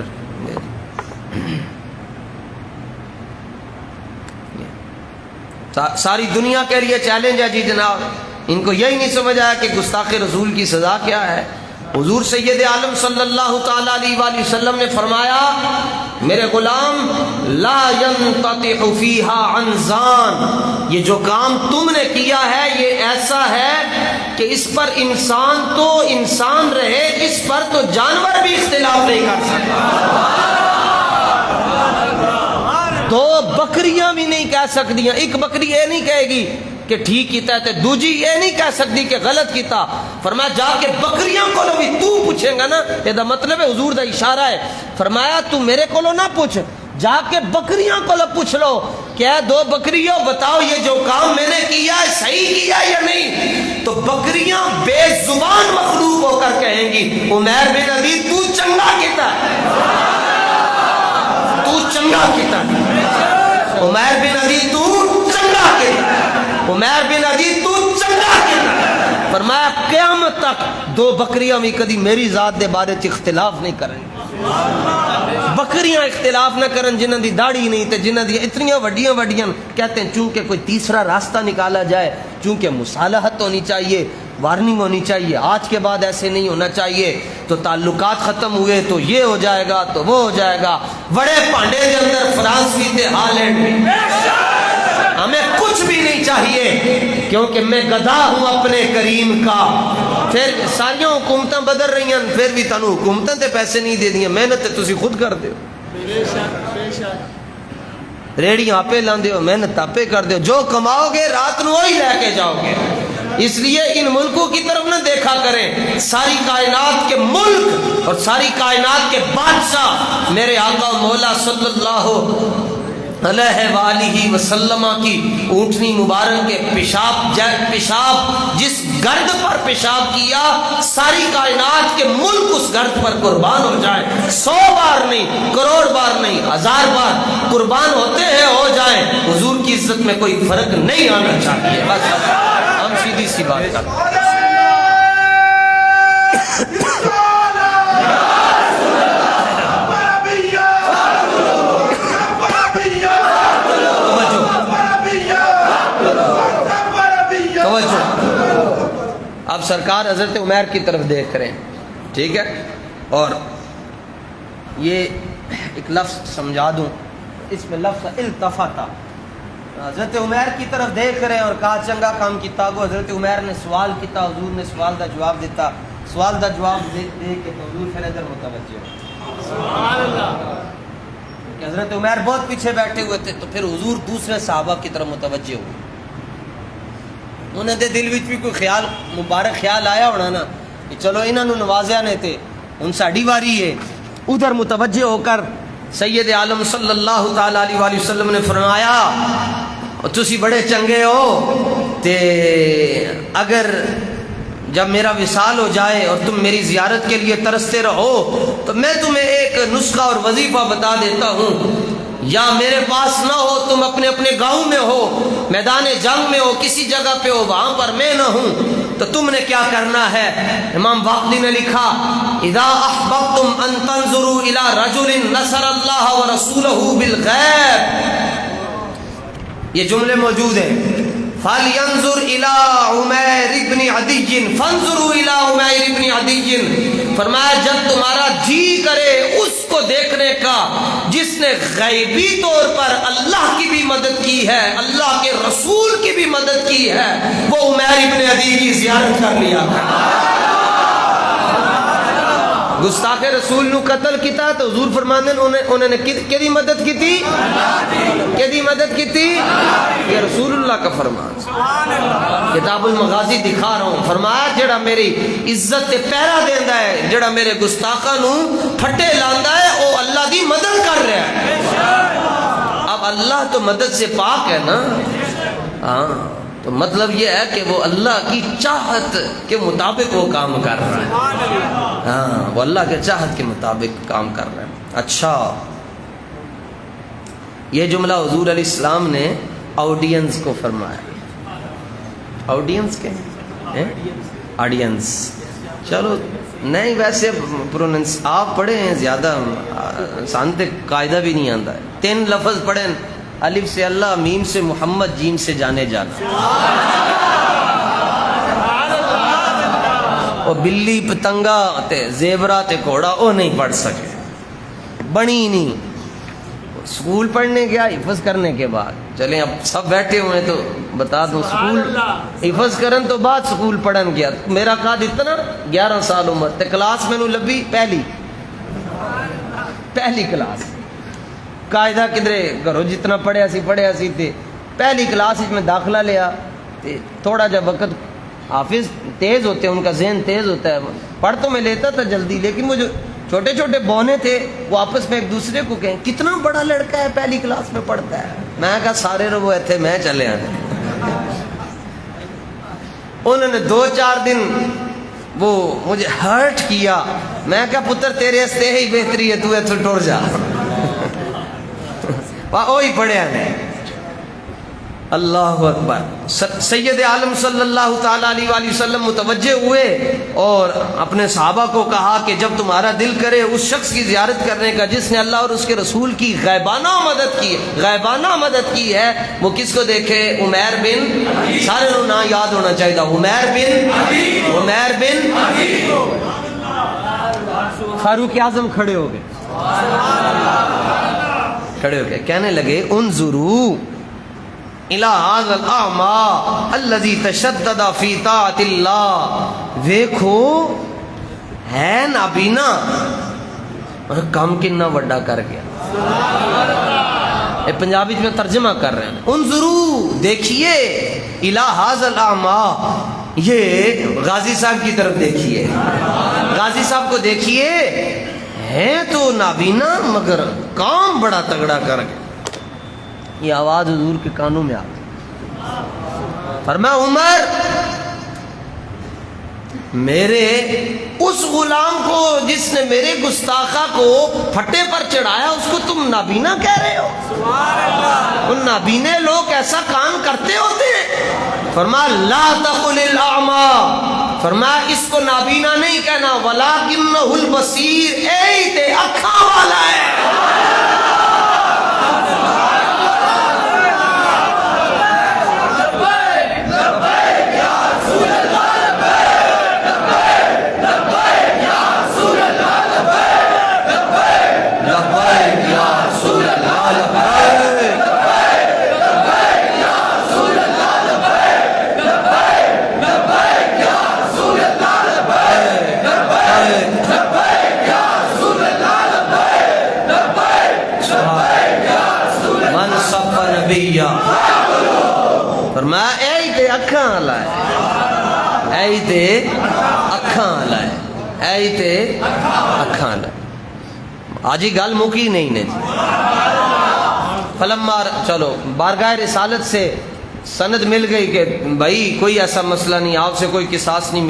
Speaker 1: ساری دنیا کے لیے چیلنج ہے جی جناب، ان کو یہی نہیں سمجھ آیا کہ گستاخ رسول کی سزا کیا ہے. حضور سید عالم صلی اللہ تعالی علیہ وآلہ وسلم نے فرمایا میرے غلام لا ينتطع فیہا عن زان، یہ جو کام تم نے کیا ہے یہ ایسا ہے کہ اس پر انسان تو انسان رہے، اس پر تو جانور بھی اختلاف نہیں کر سکتا. دو بکریاں بھی نہیں کہہ سکتی، ایک بکری یہ نہیں کہے گی کہ ٹھیک کیتا ہے، دوجی یہ نہیں کہہ سکتی کہ غلط کیتا. فرمایا جا کے بکریاں کو بھی تو پوچھیں گا نا، یہ مطلب ہے حضور دا اشارہ ہے. فرمایا تو میرے کو نہ پوچھ، جا کے بکریاں کو پوچھ لو کہ اے دو بکریوں بتاؤ یہ جو کام میں نے کیا ہے صحیح کیا یا نہیں. تو بکریاں بے زبان مخلوق ہو کر کہیں گی عمیر بن عدی تو چنگا کیتا ہے، تو چنگا کیتا ہے، عمیر بن عدی تو چنگا کیتا ہے، عمیر بن عدی تو چنگا کیتا ہے. فرمایا قیامت تک دو بکریاں بھی کدی میری ذات دے بارے اختلاف نہیں کریں. بکریاں اختلاف نہ کرن جنہاں دی داڑھی نہیں تے جنہاں دی اتنیاں وڈیاں وڈیاں. کہتے ہیں چونکہ کوئی تیسرا راستہ نکالا جائے، چونکہ مصالحت ہونی چاہیے، وارننگ ہونی چاہیے، آج کے بعد ایسے نہیں ہونا چاہیے، تو تعلقات ختم ہوئے تو یہ ہو جائے گا تو وہ ہو جائے گا. بڑے پانڈے کے اندر فرانس بھی تھے، ہالینڈ بھی. ہمیں کچھ بھی نہیں چاہیے کیونکہ میں گدھا ہوں اپنے کریم کا. پھر ساری حکومتیں بدل رہی ہیں، پھر بھی تنوں حکومتیں تے پیسے نہیں دے دیا، محنت تسی خود کر دیو، ریڑیاں آپے لاندے ہو، محنت آپے کر دیو، جو کماؤ گے رات نو وہی لے کے جاؤ گے. اس لیے ان ملکوں کی طرف نہ دیکھا کریں. ساری کائنات کے ملک اور ساری کائنات کے بادشاہ میرے آقا مولا صلی اللہ علیہ وآلہ وسلم کی اونٹنی مبارک کے پیشاب جس گرد پر پیشاب کیا، ساری کائنات کے ملک اس گرد پر قربان ہو جائیں. 100 بار نہیں، کروڑ بار نہیں، 1000 بار قربان ہوتے ہیں ہو جائیں، حضور کی عزت میں کوئی فرق نہیں آنا چاہیے. بس ہم سیدھی سی بات کرتے ہیں. اب سرکار حضرت عمیر کی طرف دیکھ رہے ہیں، ٹھیک ہے، اور یہ ایک لفظ سمجھا دوں، اس میں لفظ التفاتا. حضرت عمیر کی طرف دیکھ رہے ہیں اور کہا چنگا کام کیتا گو. حضرت عمیر نے سوال کیتا، حضور نے سوال دا جواب دیتا.
Speaker 2: سوال کا جواب دے کے تو حضور پھر ادھر متوجہ ہو. سبحان اللہ. حضرت عمر بہت پیچھے بیٹھے ہوئے تھے تو پھر حضور دوسرے صحابہ کی طرف متوجہ ہوئے. انہوں دے دل وچ بھی کوئی خیال مبارک خیال آیا ہونا نا کہ چلو انہاں نو نوازیا نے تے ہن ساڈی واری ہے. ادھر متوجہ ہو کر سید عالم صلی اللہ تعالی علیہ وآلہ وسلم نے فرمایا تسی بڑے چنگے ہو تے اگر جب میرا وصال ہو جائے اور تم میری زیارت کے لیے ترستے رہو تو میں تمہیں ایک نسخہ اور وظیفہ بتا دیتا ہوں. یا میرے پاس نہ ہو تم اپنے اپنے گاؤں میں ہو میدان جنگ میں ہو کسی جگہ پہ ہو وہاں پر میں نہ ہوں تو تم نے کیا کرنا ہے. امام باقری نے لکھا اذا احببتم ان تنظروا الى رجل نصر اللہ ورسولہ بالغیب. یہ جملے موجود ہیں. فَلْيَنْظُرْ إِلَىٰ عُمَيْرِ بْنِ عَدِيٍّ فَانْظُرُوا إِلَىٰ عُمَيْرِ بْنِ عَدِيٍّ. فرمایا جب تمہارا جی کرے اس کو دیکھنے کا جس نے غیبی طور پر اللہ کی بھی مدد کی ہے اللہ کے رسول کی بھی مدد کی ہے وہ عمیر بن عدی کی زیارت کر لیا. گستاخ رسول نو قتل کیتا تو حضور فرماندے انہوں نے کیدی مدد کی تھی کیدی مدد کی تھی یہ رسول اللہ کا فرمان. کتاب المغازی دکھا رہا ہوں. فرمایا جڑا میری عزت تے پہرا دیندا ہے جڑا میرے گستاخاں نو پھٹے لاندا ہے او اللہ دی مدد کر رہا ہے. اب اللہ تو مدد سے پاک ہے نا. ہاں تو مطلب یہ ہے کہ وہ اللہ کی چاہت کے مطابق وہ کام کر رہا ہے. ہاں وہ اللہ کے چاہت کے مطابق کام کر رہا ہے. اچھا یہ جملہ حضور علیہ السلام نے آڈینس کو فرمایا. آڈینس کے آڈینس چلو نہیں ویسے پروننس آپ پڑھے ہیں زیادہ سانتے قاعدہ بھی نہیں آتا ہے. 3 لفظ پڑھیں الف سے اللہ میم سے محمد جیم سے جانے جانا. وہ بلی پتنگا تے زیبرا تے گھوڑا وہ نہیں پڑھ سکے بنی نہیں. سکول پڑھنے گیا حفظ کرنے کے بعد چلیں اب سب بیٹھے ہوئے تو بتا دوں سکول حفظ کرن تو بعد سکول پڑھن گیا. میرا قد اتنا 11 سال عمر تے کلاس میں نو لبھی پہلی کلاس قاعدہ کدھرے گھروں جتنا پڑھیا سی تے پہلی کلاس میں داخلہ لیا تے تھوڑا جا وقت حافظ تیز ہوتے ہیں ان کا ذہن تیز ہوتا ہے پڑھ تو میں لیتا تھا جلدی لیکن وہ جو چھوٹے چھوٹے بونے تھے وہ آپس میں ایک دوسرے کو کہیں کتنا بڑا لڑکا ہے پہلی کلاس میں پڑھتا ہے. میں کہا سارے رو تھے میں چلے آنے. انہوں نے 2-4 دن وہ مجھے ہرٹ کیا. میں کہا پتر تیرے سے ہی بہتری ہے تو ایتھے ٹور جا وہی پڑھیا نہیں. اللہ اکبر. سید عالم صلی اللہ تعالی علیہ وآلہ وسلم متوجہ ہوئے اور اپنے صحابہ کو کہا کہ جب تمہارا دل کرے اس شخص کی زیارت کرنے کا جس نے اللہ اور اس کے رسول کی غیبانہ مدد کی ہے وہ کس کو دیکھے عمیر بن سارے لوگ نام یاد ہونا چاہیے عمیر بن فاروق اعظم کھڑے ہو گئے کہنے لگے انظروا الى هذا الاعمى الذي تشدد في طاعت اللہ. دیکھو ہے نابینا اور کام کتنا بڑا کر گیا. یہ پنجابی میں ترجمہ کر رہے ہیں. انظروا دیکھیے الى هذا الاعمى یہ غازی صاحب کی طرف دیکھیے. غازی صاحب کو دیکھیے ہے تو نابینا مگر کام بڑا تگڑا کر گیا. یہ آواز حضور کے کانوں میں آ گئی. فرمایا عمر میرے اس غلام کو جس نے میرے گستاخہ کو پھٹے پر چڑھایا اس کو تم نابینا کہہ رہے ہو. ان نابینے لوگ ایسا کام کرتے ہوتے ہیں. فرمایا لا تقل الاعمى فرمایا اس کو نابینا نہیں کہنا ولکنہ البصیر اے تے اکھاں والا ہے.
Speaker 1: من سب نبیا فرمایا اے تے اکھاں والا ہے، اے تے اکھاں والا ہے، اے تے اکھاں والا ہے۔ آج ہی گل مکی نہیں نے فلما، چلو بارگاہ رسالت سے سند مل گئی کہ بھائی کوئی ایسا مسئلہ نہیں، آپ سے کوئی قصاص نہیں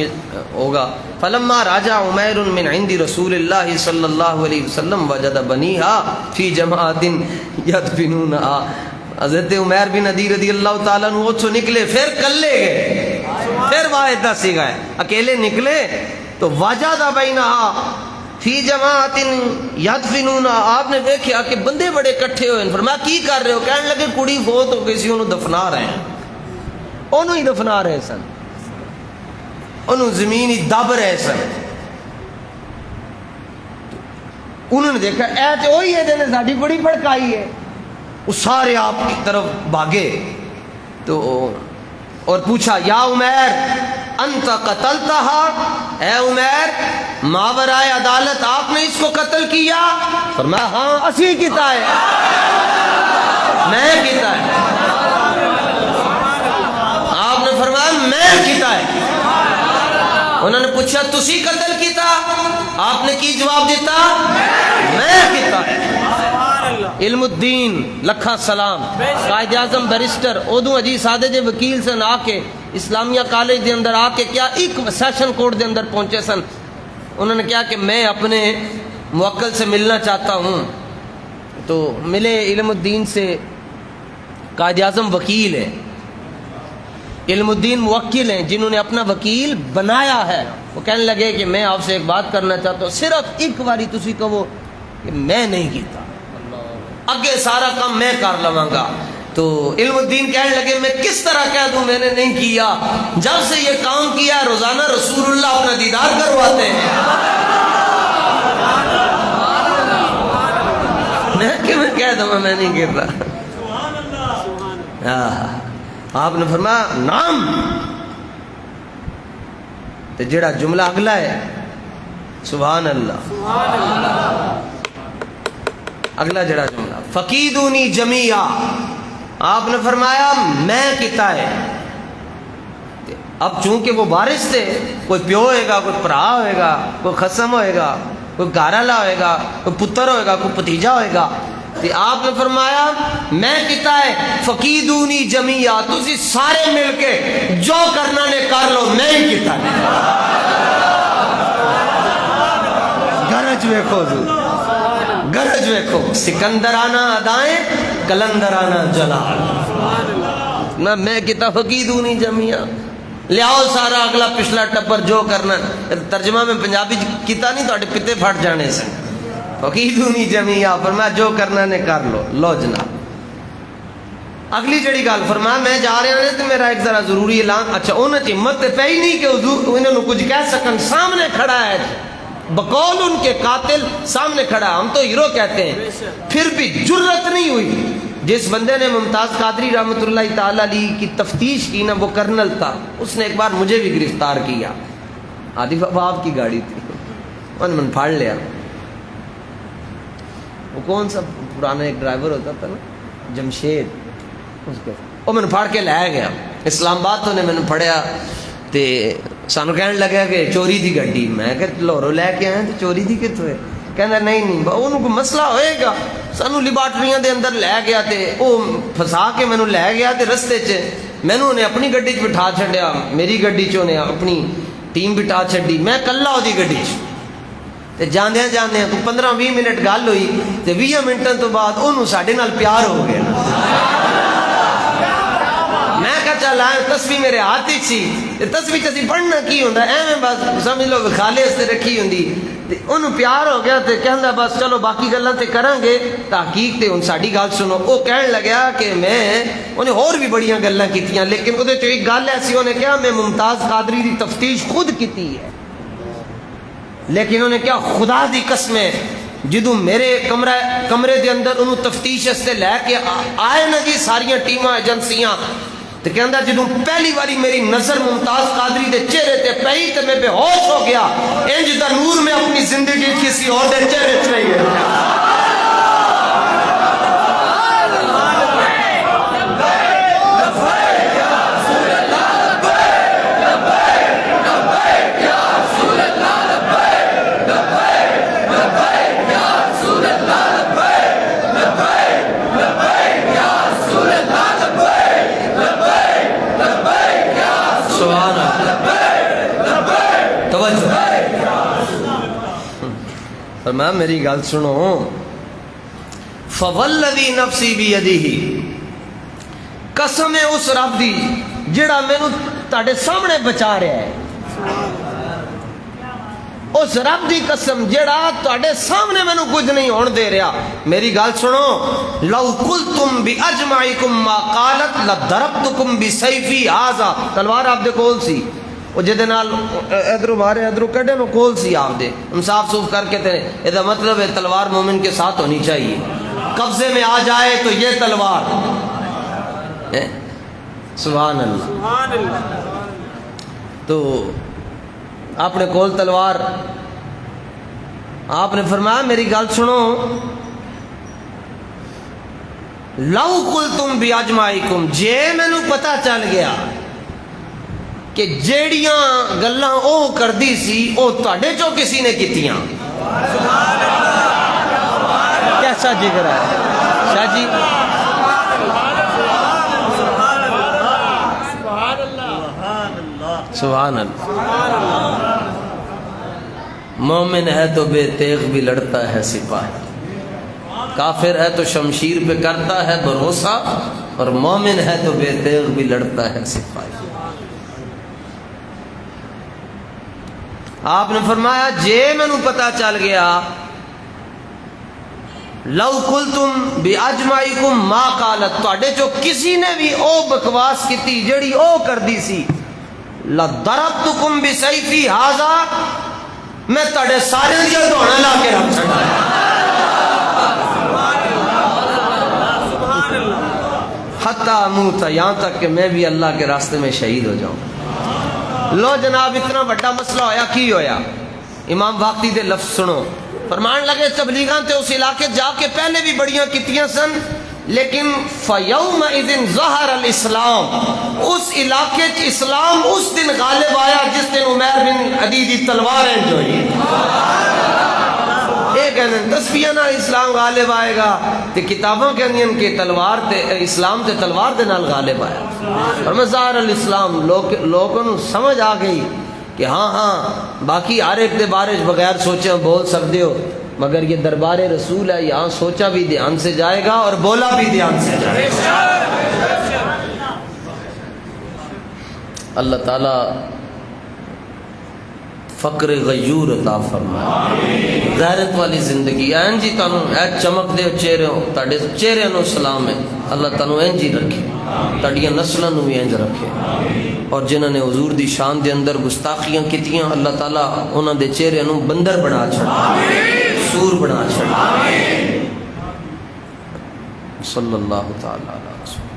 Speaker 1: ہوگا۔ فلما راجع عمیر من عند رسول اللہ صلی اللہ علیہ وسلم وجد بنیہا فی جماعت یدفنونہا، حضرت عمیر بن عدی رضی اللہ تعالیٰ عنہ وہ نکلے، پھر کلے گئے، پھر واحد دسی گئے، اکیلے نکلے تو وجد بینہا فی جماعت یدفنونہا، آپ نے دیکھا کہ بندے بڑے کٹھے ہوئے، فرمایا کی کر رہے ہو؟ کہنے لگے کڑی فوت ہو گئی سی، انہوں دفنا رہے ہیں، انہوں ہی دفنا رہے سن، انہوں زمین ہی دب رہے سن۔ انہوں نے دیکھا اے تو وہی ہے جنہیں ساڑی بڑی پھڑکائی ہے، وہ سارے آپ کی طرف بھاگے تو اور پوچھا یا عمیر انت قتلتہا، اے عمیر ماورائے عدالت آپ نے اس کو قتل کیا؟ فرمایا ہاں اسی کیتا ہے، میں کیتا ہے۔ آپ نے فرمایا میں کیتا ہے۔ انہوں نے پوچھا تسی قتل کیتا؟ آپ نے کی جواب دیتا؟ میں کیتا ہے۔ علم الدین لکھا سلام قائد اعظم بیرسٹر ادو اجی سادے جے وکیل سن، آ کے اسلامیہ کالج دے اندر آ کے کیا ایک سیشن کورٹ دے اندر پہنچے سن، انہوں نے کہا کہ میں اپنے موکل سے ملنا چاہتا ہوں، تو ملے علم الدین سے، قائد اعظم وکیل ہے، علم الدین موکل ہیں جنہوں نے اپنا وکیل بنایا ہے، وہ کہنے لگے کہ میں آپ سے ایک بات کرنا چاہتا ہوں، صرف ایک باری تسی کہو کہ میں نہیں کیتا، اگے سارا کام میں کر لواں گا۔ تو علم الدین کہنے لگے میں کس طرح کہہ دوں میں نے نہیں کیا، جب سے یہ کام کیا روزانہ رسول اللہ اپنا دیدار کرواتے ہیں، میں کیوں کہہ دوں میں نہیں کہتا۔ آپ نے فرمایا نام، تو جڑا جملہ اگلا ہے سبحان اللہ، اگلا جڑا جملہ فقیدونی جمیعا، آپ نے فرمایا میں کیتا ہے۔ اب چونکہ وہ وارث تھے، کوئی پیو ہوئے گا، کوئی پرا ہوئے گا، کوئی خصم ہوئے گا، کوئی گھروالا ہوئے گا، کوئی پتر ہوئے گا، کوئی بھتیجا ہوئے گا، تو آپ نے فرمایا میں کیتا ہے فقیدونی جمیعا، تسی سارے مل کے جو کرنا نے کر لو، میں ہی کیتا ہے۔ گرج ویکھو گرج ویکھو، سکندرانہ ادائیں کلندرانہ جلال، نہ میں کیتا فقیدونی جمیعا، لیاؤ سارا اگلا پچھلا ٹبر جو کرنا، ترجمہ میں پنجابی کیتا نہیں تو پتے پھٹ جانے سے، فقیدونی جمیعا فرمایا جو کرنا نے کر لو، لو جناب۔ اگلی جڑی گل فرمایا میں جا رہا ہوں تو میرا ایک ذرا ضروری اعلان، اچھا انہوں نے ہمت پہ ہی نہیں کہ حضور انہوں نے کچھ کہہ سکن، سامنے کھڑا ہے بقول ان کے قاتل، سامنے کھڑا ہے، ہم تو ہیرو کہتے ہیں، پھر بھی جرت نہیں ہوئی۔ جس بندے نے ممتاز قادری رحمۃ اللہ تعالی علیہ کی تفتیش کی نا، وہ کرنل تھا، اس نے ایک بار مجھے بھی گرفتار کیا، عاطف آپ کی گاڑی تھی، انہوں نے پھاڑ لیا۔ وہ کون سا پرانا ایک ڈرائیور ہوتا تھا نا جمشید، اس کو وہ میں نے پھاڑ کے لایا گیا اسلام آباد، تو نے میں نے پڑھیا تے سانو کہنے لگا کہ چوری دی گڈی، میں کہ لاہوروں لے کے آئے تو چوری دی کتوں ہے؟ کہنا نہیں انہوں کو مسئلہ ہوئے گا، سانو لیبارٹریاں دے اندر لے گیا تے وہ پھسا کے مینوں لے گیا تے رستے چ مینوں نے اپنی گڈی چ بٹھا چھڈیا، میری گڈی چ نے اپنی ٹیم بٹھا چھڈی، میں کلا وہ گڈی چ تے جاندیاں جاندیاں کو 15-20 منٹ گل ہوئی تے 20 منٹاں تو بعد انہوں ساڈے نال پیار ہو گیا۔ میں کہا چل آئے تسبیح میرے ہاتھ ہی سی، تسبیح چسی پڑھنا کی ہوندا ایویں بس سمجھ لو وکھالے اس تے رکھی ہوندی، تے انہوں پیار ہو گیا تے کہندا بس چلو باقی گلاں تے کراں گے، تحقیق تے ہن ساڈی گل سنو۔ او کہن لگا کہ میں انہیں اور بھی بڑیاں گلاں کیتیاں، لیکن اودے چ ایک گل ایسی انہیں کہا میں ممتاز قادری دی تفتیش خود کیتی ہے، لیکن انہوں نے کیا خدا دی قسم ہے جدوں میرے کمرے دے اندر انہوں تفتیش استے لے کے آئے نا جی ساریاں ٹیماں ایجنسیاں، تو کہندا جدوں پہلی باری میری نظر ممتاز قادری دے چہرے تے پئی تے میں بے ہوش ہو گیا، انج دا نور میں اپنی زندگی کسی اور دے چہرے چ نہیں ہے۔ فرمایا میری گل سنو، فوالذی نفسی بیدہ، قسم ہے اس رب دی جڑا مینوں تہاڈے سامنے بچا رہا ہے، اس رب دی قسم جڑا تہاڈے سامنے مینوں کچھ نہیں ہون دے رہا، میری گل سنو، لو قلتم باجمعکم ما قالت لضربتکم بسیفی ھذا، تلوار آپ دے کول سی، وہ جدے نال ادھروں مارے ادھروں کڈے نو کول سی آپ دے، ہم صاف صوف کر کے تے اے دا مطلب ہے تلوار مومن کے ساتھ ہونی چاہیے، قبضے میں آ جائے تو یہ تلوار، سبحان اللہ،
Speaker 3: سبحان اللہ.
Speaker 1: تو آپ نے کول تلوار، آپ نے فرمایا میری گل سنو، لو قلتم باجمعکم، جے مینوں پتہ چل گیا کہ جیڑیاں گلاں او کردی سی او تہاڈے چوں کسی نے کیتیاں، کیسا جگر ہے شاہ جی، سبحان اللہ، مومن ہے تو بے تیغ بھی لڑتا ہے سپاہی، کافر ہے تو شمشیر پہ کرتا ہے بھروسہ، اور مومن ہے تو بے تیغ بھی لڑتا ہے سپاہی۔ آپ نے فرمایا جے مینوں پتہ چل گیا، لو قلتم باجمعکم ما قالت، تواڈے چوں کسی نے بھی او بکواس کیتی جڑی او کردی سی، لضربتکم بسیفی ھذا، میں تہاڈے سارے دیا دوڑا لا کے رکھ چھڑا، حتی اموت، یہاں تک کہ میں بھی اللہ کے راستے میں شہید ہو جاؤں۔ لو جناب اتنا بڑا مسئلہ ہویا، کی ہویا؟ امام واقعی دے لفظ سنو، فرمان لگے تبلیغاں تے اس علاقے جا کے پہلے بھی بڑیاں کیتیاں سن، لیکن فَيَوْمَئِذٍ ظَهَرَ الْإِسْلَامُ، اس علاقے چ اسلام اس دن غالب آیا جس دن عمیر بن عدی دی تلوار جو ہوئی، ایک کہنے تسبیح نال اسلام غالب آئے گا، تے کتاباں کہندیاں کہ تلوار تے اسلام تے تلوار دے نال غالب آیا، اور ظاہر الاسلام، لوگوں نوں سمجھ آ گئی کہ ہاں باقی ہر ایک دے بارے بغیر سوچے بول سکتے ہو، مگر یہ دربار رسول ہے، یہاں سوچا بھی دھیان سے جائے گا اور بولا بھی دھیان سے جائے گا۔ اللہ تعالی فقر غیور عطا فرمائے، غیرت والی زندگی، این جی تانوں اے چمک دے چہرے، تہاڈے چہرے نو سلام ہے، اللہ تانوں این جی رکھے، تہاڈیاں نسلاں نو بھی انج رکھے، اور جنہاں نے حضور دی شان دے اندر گستاخیاں کیتیاں، اللہ تعالیٰ انہاں دے چہرے نو بندر بنا چھڑا، سور بنا چھڑا، صلی اللہ تعالی علیہ وسلم۔